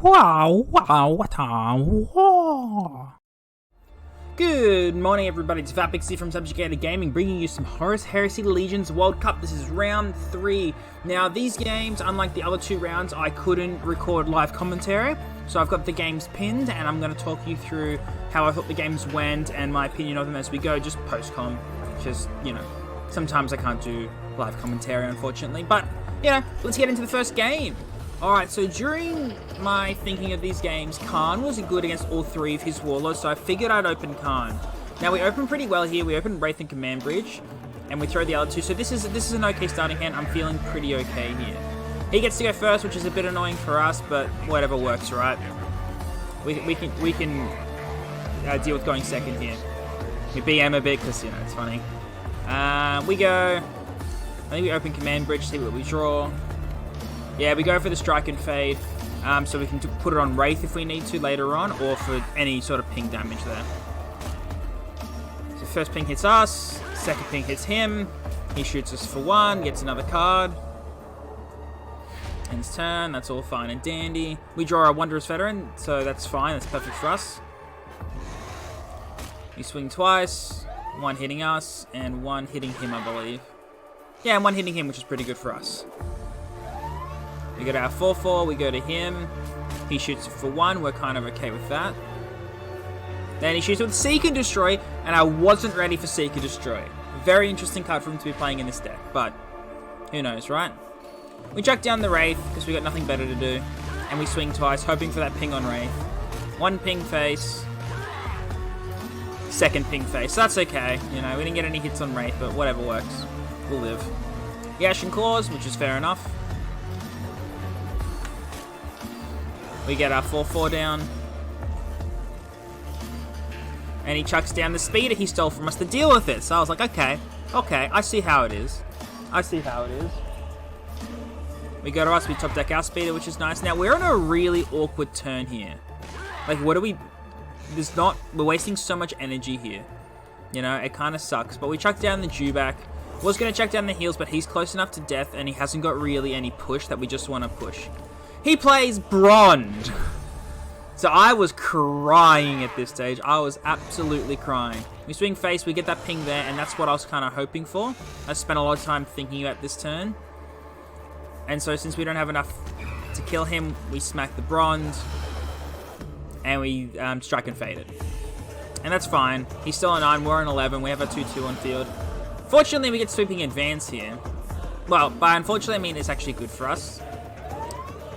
Good morning, everybody. It's Vapix here from Subjugated Gaming, bringing you some Horus Heresy Legions World Cup. This is round 3. Now, these games, unlike the other 2 rounds, I couldn't record live commentary, so I've got the games pinned, and I'm going to talk you through how I thought the games went and my opinion of them as we go, just post-com. Just, sometimes I can't do live commentary, unfortunately, but, let's get into the first game. Alright, so during my thinking of these games, Khan was good against all 3 of his warlords, so I figured I'd open Khan. Now, we open pretty well here. We open Wraith and Command Bridge, and we throw the other 2, so this is an okay starting hand. I'm feeling pretty okay here. He gets to go first, which is a bit annoying for us, but whatever works, right? We can deal with going second here. We BM a bit, because, it's funny. We go... I think we open Command Bridge, see what we draw. Yeah, we go for the strike and fade, so we can put it on Wraith if we need to later on, or for any sort of ping damage there. So first ping hits us, second ping hits him, he shoots us for 1, gets another card. Ends turn, that's all fine and dandy. We draw a Wondrous Veteran, so that's fine, that's perfect for us. We swing twice, 1 hitting us, and 1 hitting him, I believe. Yeah, and 1 hitting him, which is pretty good for us. We go to our 4-4, we go to him. He shoots it for 1, we're kind of okay with that. Then he shoots it with Seek and Destroy, and I wasn't ready for Seek and Destroy. Very interesting card for him to be playing in this deck, but who knows, right? We chuck down the Wraith, because we got nothing better to do. And we swing twice, hoping for that ping on Wraith. 1 ping face. Second ping face, that's okay. We didn't get any hits on Wraith, but whatever works. We'll live. The Ashen Claws, which is fair enough. We get our 4-4 down. And he chucks down the speeder he stole from us to deal with it. So I was like, okay, I see how it is. We go to us, we top deck our speeder, which is nice. Now, we're on a really awkward turn here. Like, what do we... We're wasting so much energy here. It kind of sucks. But we chuck down the Dewback. Was going to chuck down the heals, but he's close enough to death, and he hasn't got really any push that we just want to push. He plays Brond. So I was crying at this stage. I was absolutely crying. We swing face, we get that ping there, and that's what I was kind of hoping for. I spent a lot of time thinking about this turn. And so since we don't have enough to kill him, we smack the Brond. And we strike and fade it. And that's fine. He's still on 9, we're on 11. We have a 2-2 on field. Fortunately, we get sweeping advance here. Well, by unfortunately, I mean it's actually good for us.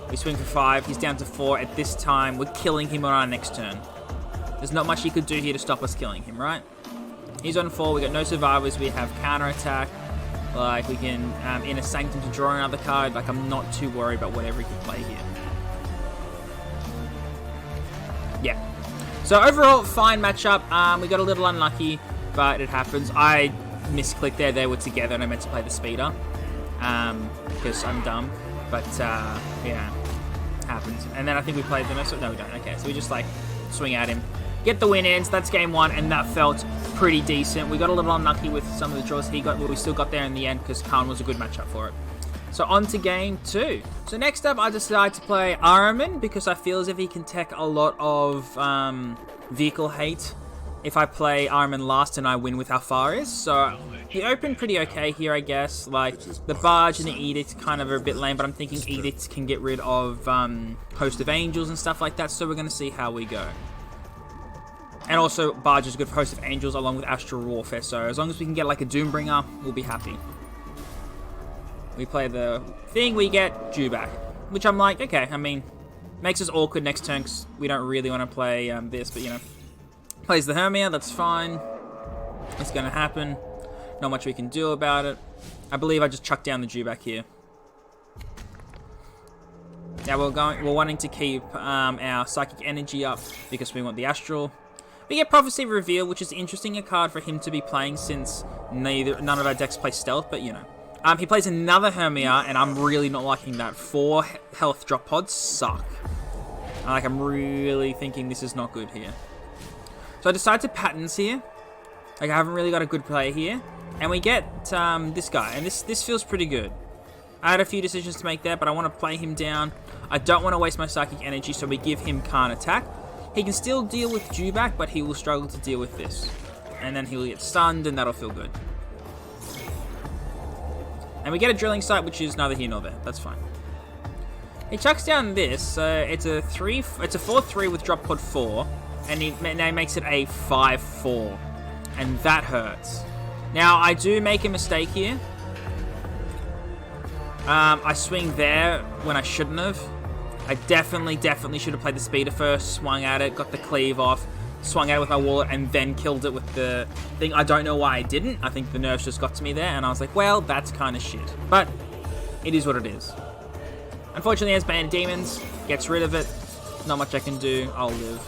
We swing for 5, he's down to 4. At this time, we're killing him on our next turn. There's not much he could do here to stop us killing him, right? He's on 4, we got no survivors, we have counter-attack. Like, we can Inner Sanctum to draw another card. Like, I'm not too worried about whatever he can play here. Yeah. So overall, fine matchup. We got a little unlucky, but it happens. I misclicked there, they were together, and I meant to play the speeder. Because I'm dumb. But, yeah, happens. And then I think we played the... No, we don't. Okay, so we just, swing at him. Get the win in. So that's game 1, and that felt pretty decent. We got a little unlucky with some of the draws he got, but we still got there in the end because Khan was a good matchup for it. So on to game 2. So next up, I decided to play Ahriman because I feel as if he can tech a lot of vehicle hate if I play Ahriman last and I win with how far is. So he opened pretty okay here, I guess. Like, the Barge and the Edict kind of are a bit lame, but I'm thinking Edict can get rid of Host of Angels and stuff like that, so we're going to see how we go. And also, Barge is good for Host of Angels along with Astral Warfare, so as long as we can get, a Doombringer, we'll be happy. We play the thing, we get Dewback, which I'm like, okay, I mean, makes us awkward next turn because we don't really want to play this, but, Plays the Hermia, that's fine. It's going to happen. Not much we can do about it. I believe I just chucked down the Dewback here. Now we're wanting to keep our Psychic Energy up because we want the Astral. We get Prophecy Reveal, which is interesting, a card for him to be playing since none of our decks play Stealth, but he plays another Hermia, and I'm really not liking that. 4 health drop pods suck. I'm really thinking this is not good here. So I decided to Patterns here. I haven't really got a good player here. And we get this guy, and this feels pretty good. I had a few decisions to make there, but I want to play him down. I don't want to waste my Psychic Energy, so we give him Can't Attack. He can still deal with Dewback, but he will struggle to deal with this. And then he'll get stunned, and that'll feel good. And we get a Drilling Sight, which is neither here nor there. That's fine. He chucks down this. It's a 4-3 with Drop Pod 4, and he now makes it a 5-4, and that hurts. Now I do make a mistake here. I swing there when I shouldn't have. I definitely should have played the speeder first, swung at it, got the cleave off, swung at it with my wallet, and then killed it with the thing. I don't know why I didn't. I think the nerves just got to me there, and I was like, well, that's kind of shit. But it is what it is. Unfortunately, as Band Demons, gets rid of it. Not much I can do. I'll live.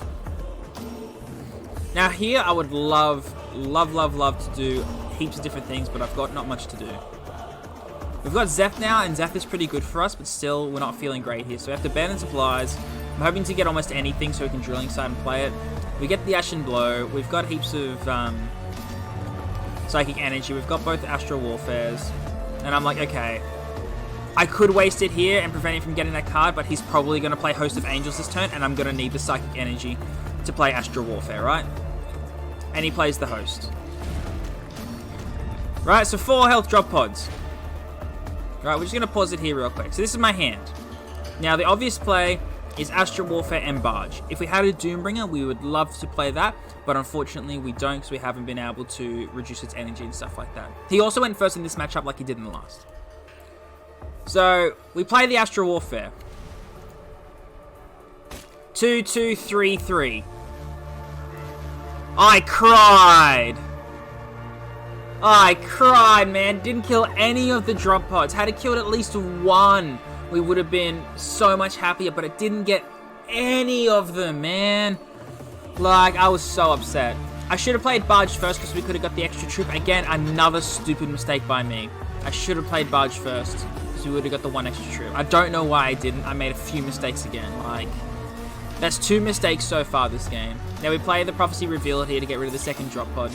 Now here, I would love to do heaps of different things, but I've got not much to do. We've got Zeph now, and Zeph is pretty good for us, but still, we're not feeling great here. So we have to Abandon Supplies. I'm hoping to get almost anything so we can Drilling Sight and play it. We get the Ashen Blow. We've got heaps of Psychic Energy. We've got both Astral Warfares. And I'm like, okay, I could waste it here and prevent him from getting that card, but he's probably going to play Host of Angels this turn, and I'm going to need the Psychic Energy to play Astral Warfare, right? And he plays the Host. Right, so 4 health drop pods. Right, we're just going to pause it here real quick. So this is my hand. Now, the obvious play is Astral Warfare and Barge. If we had a Doombringer, we would love to play that, but unfortunately we don't, because we haven't been able to reduce its energy and stuff like that. He also went first in this matchup like he did in the last. So, we play the Astral Warfare. 2-2-3-3. I cried! I cried, man. Didn't kill any of the drop pods. Had it killed at least one, we would have been so much happier, but it didn't get any of them, man. Like, I was so upset. I should have played Barge first because we could have got the extra troop. Again, another stupid mistake by me. I should have played Barge first because we would have got the 1 extra troop. I don't know why I didn't. I made a few mistakes again. Like, that's 2 mistakes so far this game. Now, we play the Prophecy Reveal here to get rid of the second drop pod.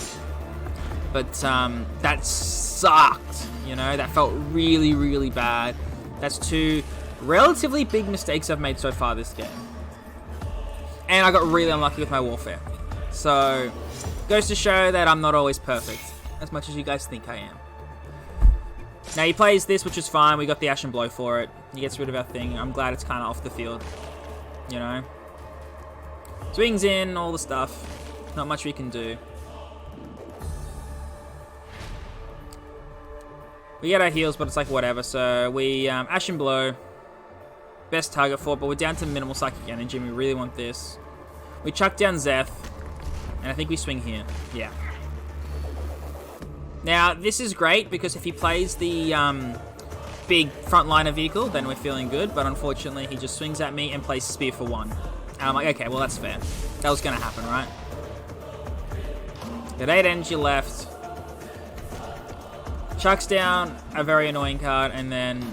But that sucked, you know, that felt really, really bad. That's 2 relatively big mistakes I've made so far this game. And I got really unlucky with my Warfare. So, goes to show that I'm not always perfect, as much as you guys think I am. Now he plays this, which is fine. We got the Ashen Blow for it. He gets rid of our thing. I'm glad it's kind of off the field, you know. Swings in, all the stuff. Not much we can do. We get our heals, but it's like whatever. So we Ashen Blow, best target for it, but we're down to minimal Psychic Energy, and we really want this. We chuck down Zeth, and I think we swing here. Yeah. Now this is great because if he plays the big frontliner vehicle, then we're feeling good. But unfortunately, he just swings at me and plays Spear for 1, and I'm like, okay, well that's fair. That was gonna happen, right? Got 8 energy left. Chucks down a very annoying card, and then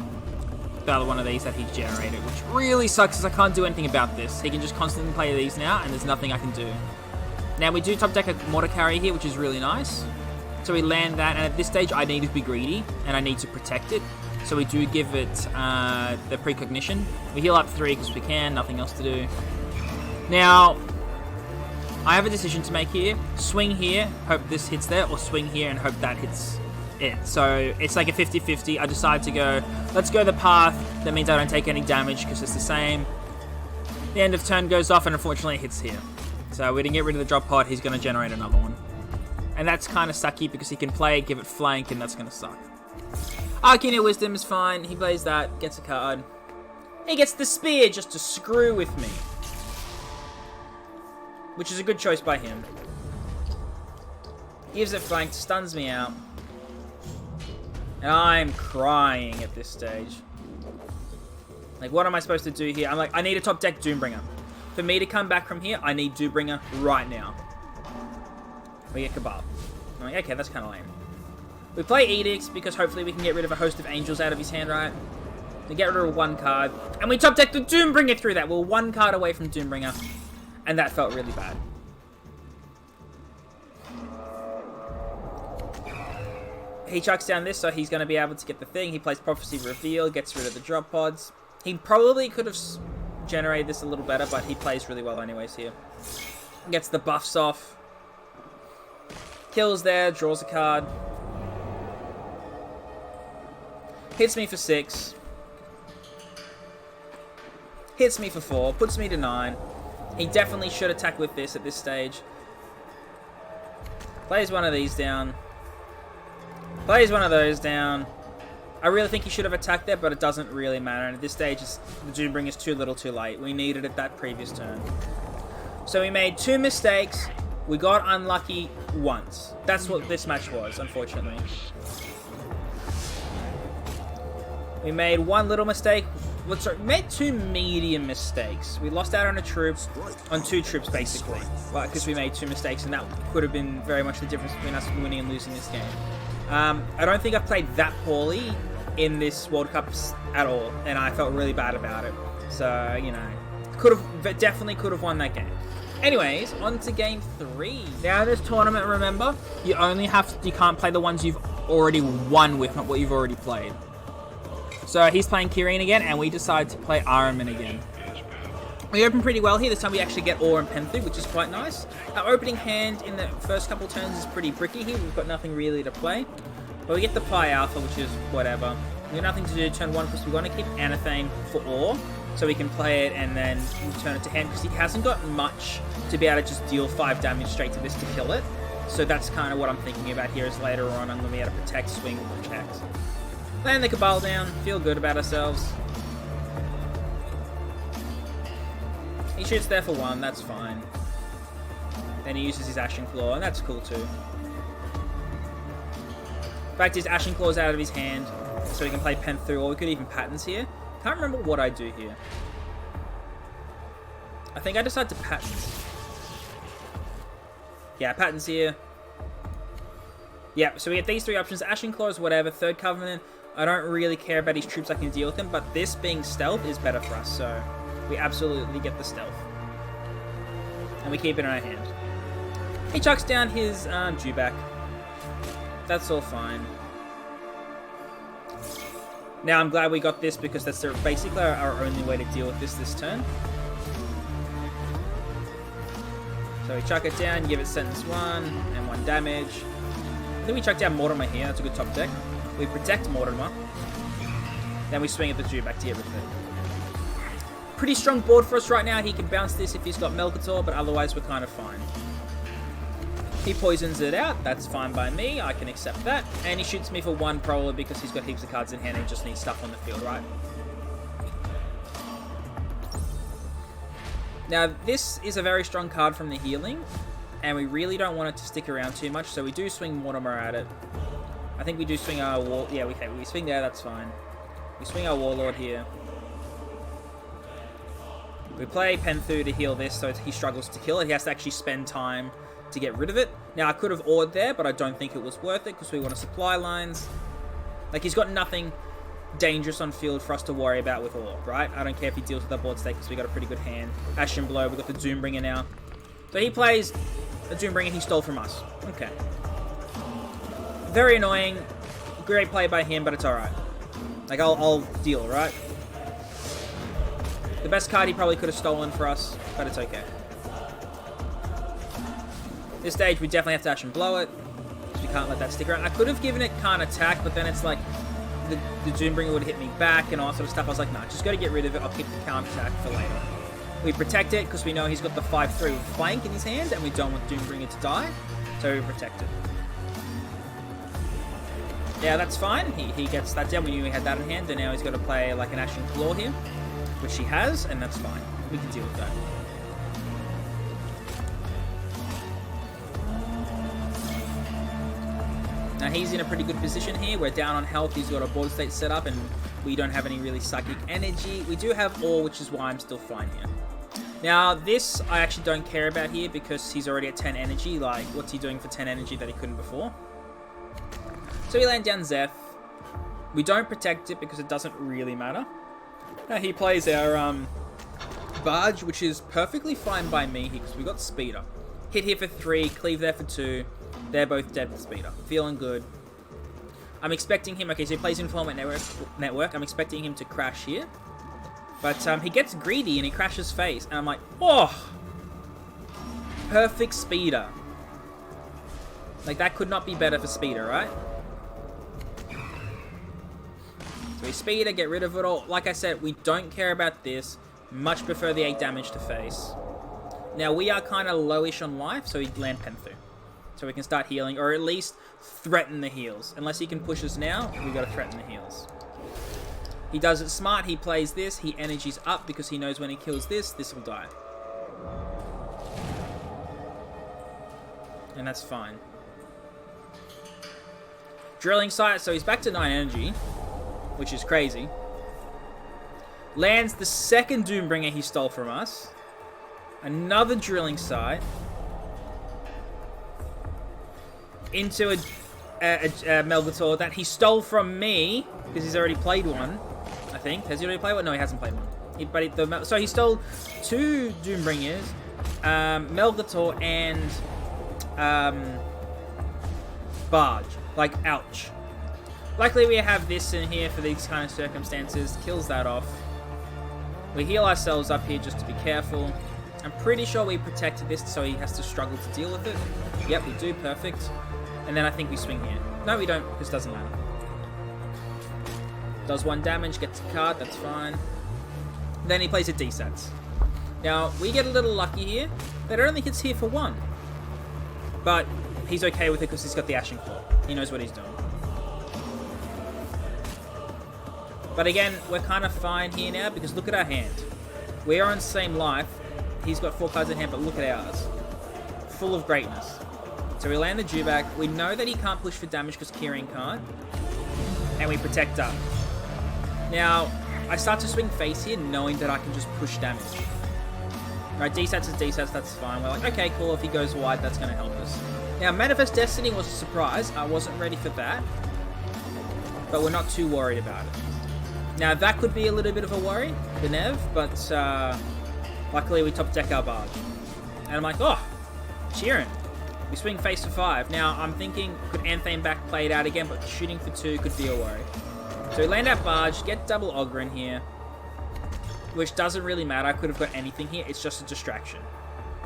the other one of these that he generated, which really sucks because I can't do anything about this. He can just constantly play these now, and there's nothing I can do. Now, we do top deck a Mortar Carrier here, which is really nice. So we land that, and at this stage, I need to be greedy, and I need to protect it. So we do give it the Precognition. We heal up 3 because we can, nothing else to do. Now, I have a decision to make here. Swing here, hope this hits there, or swing here and hope that hits it. So it's like a 50-50. I decide to go, let's go the path. That means I don't take any damage because it's the same. The end of turn goes off, and unfortunately it hits here. So we didn't get rid of the drop pod. He's going to generate another one. And that's kind of sucky because he can play, give it flank, and that's going to suck. Arcane Wisdom is fine. He plays that, gets a card. He gets the Spear just to screw with me. Which is a good choice by him. Gives it flank, stuns me out. And I'm crying at this stage. Like, what am I supposed to do here? I'm like, I need a top deck Doombringer. For me to come back from here, I need Doombringer right now. We get Kebab. I'm like, okay, that's kind of lame. We play Edicts because hopefully we can get rid of a Host of Angels out of his hand, right? We get rid of 1 card. And we top deck the Doombringer through that. We're 1 card away from Doombringer. And that felt really bad. He chucks down this, so he's going to be able to get the thing. He plays Prophecy Reveal, gets rid of the drop pods. He probably could have generated this a little better, but he plays really well anyways here. Gets the buffs off. Kills there, draws a card. Hits me for 6. Hits me for 4. Puts me to 9. He definitely should attack with this at this stage. Plays one of these down. Plays one of those down. I really think he should have attacked there, but it doesn't really matter. And at this stage, the Doombringer is too little too late. We needed it that previous turn. So we made 2 mistakes. We got unlucky once. That's what this match was, unfortunately. We made 1 little mistake. We made 2 medium mistakes. We lost out on a troop, on 2 troops basically, because we made 2 mistakes, and that could have been very much the difference between us winning and losing this game. I don't think I've played that poorly in this World Cup at all, and I felt really bad about it. So, you know, definitely could have won that game. Anyways, on to game 3. Now, in this tournament, remember, you can't play the ones you've already won with, not what you've already played. So he's playing Kireen again, and we decide to play Araman again. We open pretty well here. This time we actually get Ore and Penthu, which is quite nice. Our opening hand in the first couple turns is pretty bricky here. We've got nothing really to play. But we get the Pi Alpha, which is whatever. We have nothing to do turn 1 because we want to keep Anathane for Ore, so we can play it and then return it to hand, because he hasn't got much to be able to just deal 5 damage straight to this to kill it. So that's kind of what I'm thinking about here, is later on I'm going to be able to protect, swing, protect. Land the Cabal down, feel good about ourselves. He shoots there for 1, that's fine. Then he uses his Ashen Claw, and that's cool too. In fact, his Ashen Claw's out of his hand, so he can play Penthu, or we could even Patterns here. Can't remember what I do here. I think I decide to Patterns. Yeah, Patterns here. Yeah, so we get these 3 options. Ashen Claws, whatever. Third Covenant. I don't really care about his troops. I can deal with them, but this being stealth is better for us, so we absolutely get the stealth. And we keep it in our hand. He chucks down his Dewback. That's all fine. Now, I'm glad we got this, because that's basically our only way to deal with this turn. So we chuck it down, give it Sentence 1, and 1 damage. I think we chuck down Mortimer here. That's a good top deck. We protect Mortimer. Then we swing at the Dewback to get rid of it. Pretty strong board for us right now. He can bounce this if he's got Melkator, but otherwise we're kind of fine. He poisons it out. That's fine by me. I can accept that. And he shoots me for 1 probably because he's got heaps of cards in hand and he just needs stuff on the field, right? Now, this is a very strong card from the healing, and we really don't want it to stick around too much, so we do swing Mortimer at it. I think we do swing our wall. Yeah, okay, we swing there, that's fine. We swing our Warlord here. We play Penthu to heal this, so he struggles to kill it. He has to actually spend time to get rid of it. Now, I could have Awed there, but I don't think it was worth it, because we want to supply lines. Like, he's got nothing dangerous on field for us to worry about with Orb, right? I don't care if he deals with our board state, because we got a pretty good hand. Ashen Blow, we've got the Doombringer now. So he plays the Doombringer he stole from us. Okay. Very annoying. Great play by him, but it's alright. Like, I'll deal, right? The best card he probably could have stolen for us, but it's okay. This stage, we definitely have to Ashen Blow it, because we can't let that stick around. I could have given it Can't Attack, but then it's like, the Doombringer would hit me back and all sort of stuff. I was like, nah, just got to get rid of it. I'll keep the Can't Attack for later. We protect it, because we know he's got the 5/3 with Flank in his hand, and we don't want Doombringer to die, so we protect it. Yeah, that's fine. He gets that down. We knew he had that in hand, and now he's got to play like an Ashen Claw here, which he has, and that's fine. We can deal with that. Now he's in a pretty good position here. We're down on health. He's got a board state set up, and we don't have any really psychic energy. We do have Ore, which is why I'm still fine here. Now this I actually don't care about here, because he's already at 10 energy. Like, what's he doing for 10 energy that he couldn't before? So we land down Zeth. We don't protect it because it doesn't really matter. Now he plays our Barge, which is perfectly fine by me because we got Speeder. Hit here for 3, cleave there for 2. They're both dead with Speeder. Feeling good. I'm expecting him... Okay, so he plays Informant Network. I'm expecting him to crash here. But he gets greedy and he crashes face. And I'm like, oh! Perfect speeder. Like, that could not be better for speeder, right? So we speeder, get rid of it all. Like I said, we don't care about this. Much prefer the 8 damage to face. Now, we are kind of lowish on life, so we land Penthu. So we can start healing, or at least threaten the heals. Unless he can push us now, we got to threaten the heals. He does it smart, he plays this, he energies up because he knows when he kills this, this will die. And that's fine. Drilling site, so he's back to 9 energy, which is crazy. Lands the second Doombringer he stole from us. Another drilling site. Into a Melgator that he stole from me, because he's already played one, I think. Has he already played one? No, he hasn't played one. So he stole 2 Doombringers, Melgator and Barge. Like, ouch. Luckily we have this in here for these kind of circumstances. Kills that off. We heal ourselves up here just to be careful. I'm pretty sure we protected this so he has to struggle to deal with it. Yep, we do. Perfect. And then I think we swing here. No, we don't, because it doesn't matter. Does 1 damage, gets a card, that's fine. Then he plays a D-Sats. Now, we get a little lucky here, but it only hits here for 1. But he's okay with it because he's got the Ashen Claw. He knows what he's doing. But again, we're kind of fine here now because look at our hand. We are on the same life. He's got 4 cards in hand, but look at ours. Full of greatness. So we land the Dewback. We know that he can't push for damage because Kieran can't. And we protect up. Now, I start to swing face here knowing that I can just push damage. Right, D-Sats is D-Sats, that's fine. We're like, okay, cool, if he goes wide, that's going to help us. Now, Manifest Destiny was a surprise. I wasn't ready for that. But we're not too worried about it. Now, that could be a little bit of a worry, the Nev, but luckily we top deck our Barge. And I'm like, oh, cheering. We swing face for 5. Now, I'm thinking, could Anthane back play it out again, but shooting for 2 could be a worry. So we land our Barge, get double Ogren here, which doesn't really matter. I could have got anything here. It's just a distraction.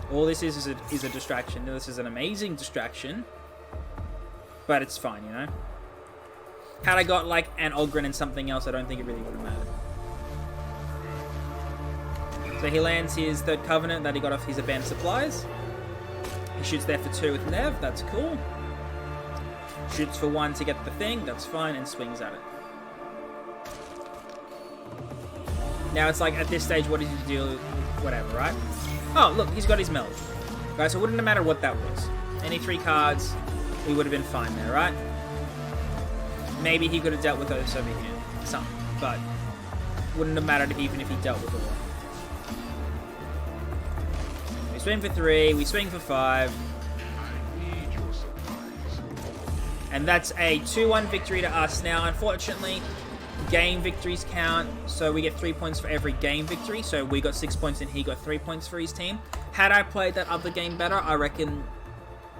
All this is a distraction. Now, this is an amazing distraction, but it's fine, you know? Had I got, like, an Ogren and something else, I don't think it really would have mattered. So he lands his 3rd Covenant that he got off his Abandoned Supplies. He shoots there for 2 with Nev, that's cool. Shoots for 1 to get the thing, that's fine, and swings at it. Now it's like, at this stage, what does he do? Whatever, right? Oh, look, he's got his Meld. Right, so it wouldn't have mattered what that was. Any 3 cards, we would have been fine there, right? Maybe he could have dealt with those over here. Some, but wouldn't have mattered even if he dealt with all. We swing for 3, we swing for 5. And that's a 2-1 victory to us. Now, unfortunately, game victories count, so we get 3 points for every game victory. So we got 6 points and he got 3 points for his team. Had I played that other game better, I reckon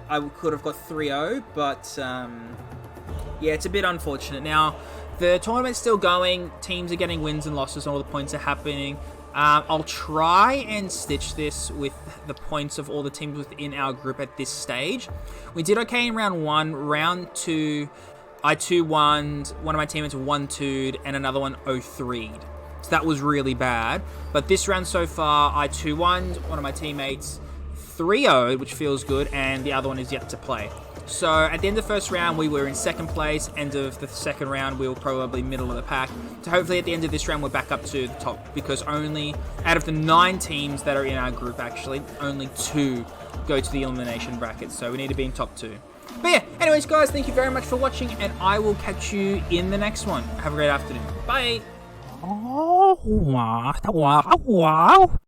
I could have got 3-0, but yeah, it's a bit unfortunate. Now, the tournament's still going. Teams are getting wins and losses, and all the points are happening. I'll try and stitch this with the points of all the teams within our group at this stage. We did okay in round 1. Round 2, I 2-1'd, one of my teammates 1-2'd, and another one 0-3'd. So that was really bad. But this round so far, I 2-1'd, one of my teammates 3-0'd, which feels good, and the other one is yet to play. So at the end of the first round, we were in 2nd place. End of the 2nd round, we were probably middle of the pack. So hopefully at the end of this round, we're back up to the top, because only out of the 9 teams that are in our group, actually, only 2 go to the elimination bracket. So we need to be in top 2. But yeah, anyways, guys, thank you very much for watching, and I will catch you in the next one. Have a great afternoon. Bye. Oh, wow.